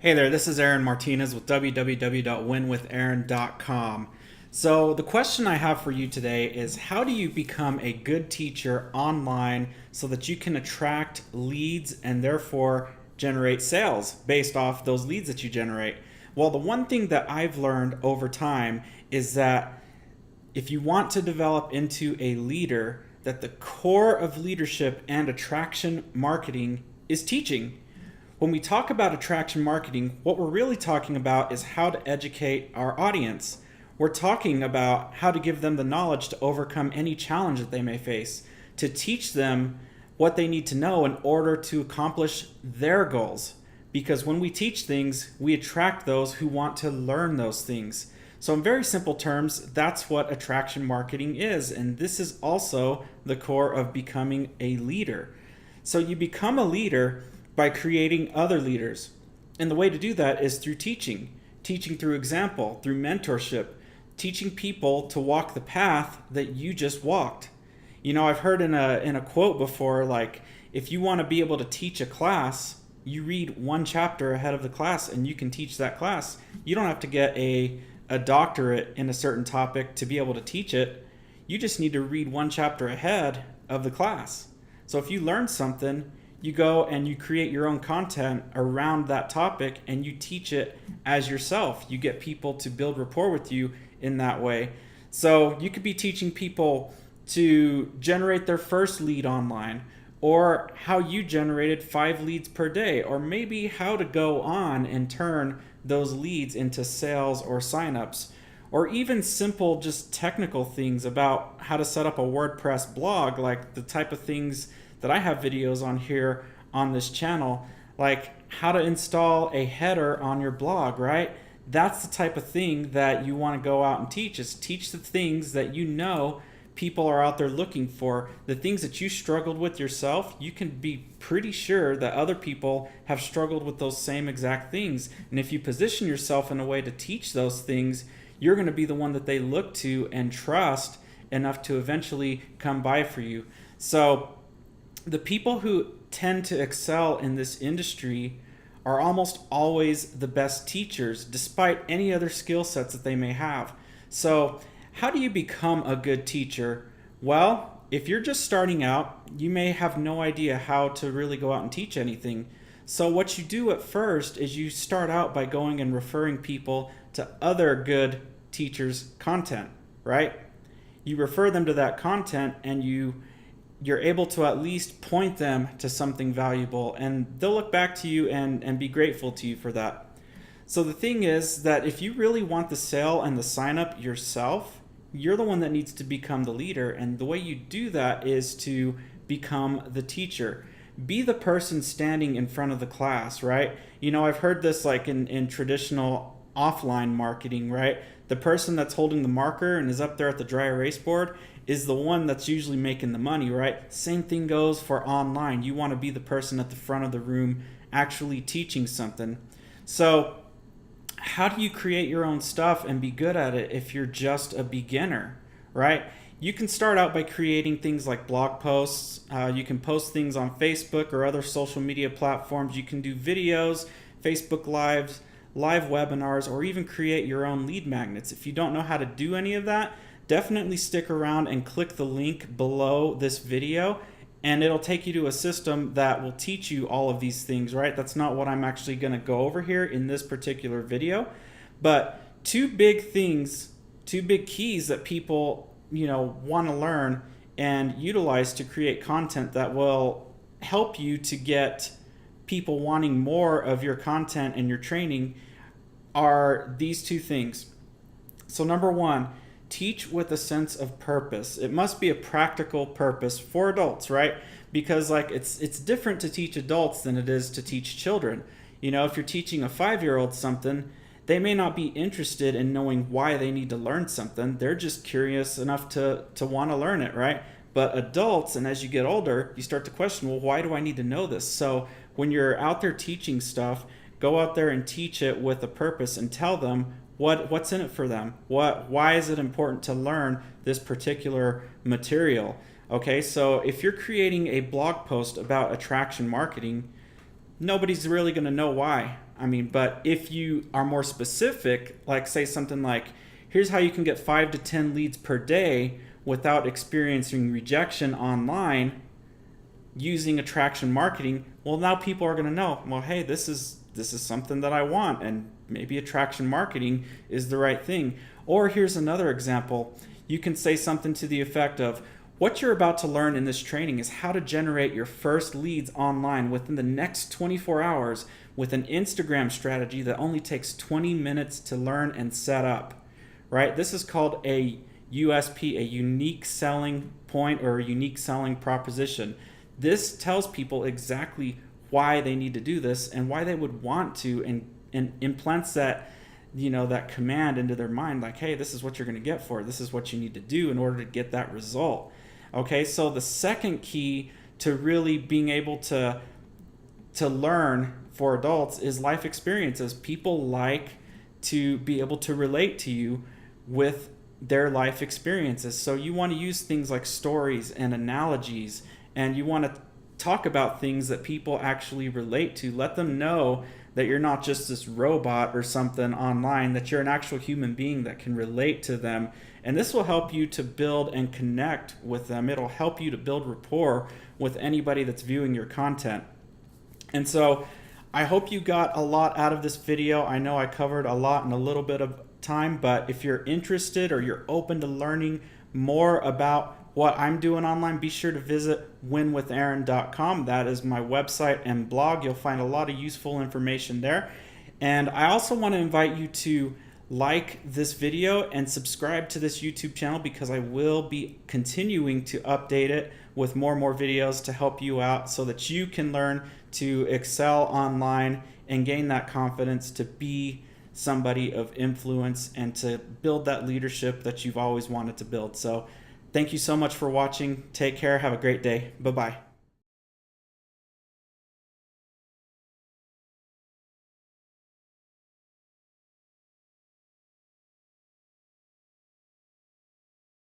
Hey there, this is Aaron Martinez with www.winwithaaron.com. So, the question I have for you today is how do you become a good teacher online so that you can attract leads and therefore generate sales based off those leads that you generate? Well, the one thing that I've learned over time is that if you want to develop into a leader, that the core of leadership and attraction marketing is teaching. When we talk about attraction marketing, what we're really talking about is how to educate our audience. We're talking about how to give them the knowledge to overcome any challenge that they may face, to teach them what they need to know in order to accomplish their goals. Because when we teach things, we attract those who want to learn those things. So in very simple terms, that's what attraction marketing is. And this is also the core of becoming a leader. So you become a leader by creating other leaders. And the way to do that is through teaching through example, through mentorship, teaching people to walk the path that you just walked. You know, I've heard in a quote before, like, if you want to be able to teach a class, you read one chapter ahead of the class and you can teach that class. You don't have to get a doctorate in a certain topic to be able to teach it. You just need to read one chapter ahead of the class. So if you learn something, you go and you create your own content around that topic and you teach it as yourself. You get people to build rapport with you in that way. So you could be teaching people to generate their first lead online, or how you generated 5 leads per day, or maybe how to go on and turn those leads into sales or signups, or even simple just technical things about how to set up a WordPress blog, like the type of things that I have videos on here on this channel, like how to install a header on your blog, right? That's the type of thing that you want to go out and teach, is teach the things that you know people are out there looking for. The things that you struggled with yourself, you can be pretty sure that other people have struggled with those same exact things. And if you position yourself in a way to teach those things, you're going to be the one that they look to and trust enough to eventually come by for you. So the people who tend to excel in this industry are almost always the best teachers, despite any other skill sets that they may have. So how do you become a good teacher? Well, if you're just starting out, you may have no idea how to really go out and teach anything. So what you do at first is you start out by going and referring people to other good teachers' content, right? You refer them to that content and you're able to at least point them to something valuable, and they'll look back to you and be grateful to you for that. So the thing is that if you really want the sale and the sign up yourself, you're the one that needs to become the leader. And the way you do that is to become the teacher. Be the person standing in front of the class, right? You know, I've heard this like in traditional offline marketing, right? The person that's holding the marker and is up there at the dry erase board is the one that's usually making the money, right? Same thing goes for online. You want to be the person at the front of the room actually teaching something. So how do you create your own stuff and be good at it if you're just a beginner, right? You can start out by creating things like blog posts. You can post things on Facebook or other social media platforms. You can do videos, Facebook Lives, live webinars, or even create your own lead magnets. If you don't know how to do any of that, definitely stick around and click the link below this video, and it'll take you to a system that will teach you all of these things, right? That's not what I'm actually going to go over here in this particular video, but two big keys that people, want to learn and utilize to create content that will help you to get people wanting more of your content and your training are these two things. So number one, teach with a sense of purpose. It must be a practical purpose for adults, right? Because it's different to teach adults than it is to teach children. You know, if you're teaching a 5-year-old something, they may not be interested in knowing why they need to learn something. They're just curious enough to want to learn it, right? But adults, and as you get older, you start to question, well, why do I need to know this? So when you're out there teaching stuff, go out there and teach it with a purpose and tell them what's in it for them. Why is it important to learn this particular material? Okay, so if you're creating a blog post about attraction marketing, nobody's really going to know why. I mean, but if you are more specific, like say something like, here's how you can get 5 to 10 leads per day without experiencing rejection online using attraction marketing, well, now people are going to know, well, hey, this is something that I want, and maybe attraction marketing is the right thing. Or here's another example. You can say something to the effect of, what you're about to learn in this training is how to generate your first leads online within the next 24 hours with an Instagram strategy that only takes 20 minutes to learn and set up, right? This is called a USP, a unique selling point or a unique selling proposition. This tells people exactly why they need to do this and why they would want to, and implants that, that command into their mind, like, hey, this is what you're going to get for it. This is what you need to do in order to get that result. Okay, so the second key to really being able to learn for adults is life experiences. People like to be able to relate to you with their life experiences. So you want to use things like stories and analogies, and you want to talk about things that people actually relate to. Let them know that you're not just this robot or something online, that you're an actual human being that can relate to them. And this will help you to build and connect with them. It'll help you to build rapport with anybody that's viewing your content. And so I hope you got a lot out of this video. I know I covered a lot in a little bit of time, but if you're interested or you're open to learning more about what I'm doing online, be sure to visit winwithaaron.com. That is my website and blog. You'll find a lot of useful information there. And I also want to invite you to like this video and subscribe to this YouTube channel, because I will be continuing to update it with more and more videos to help you out so that you can learn to excel online and gain that confidence to be somebody of influence and to build that leadership that you've always wanted to build. So thank you so much for watching. Take care. Have a great day. Bye-bye.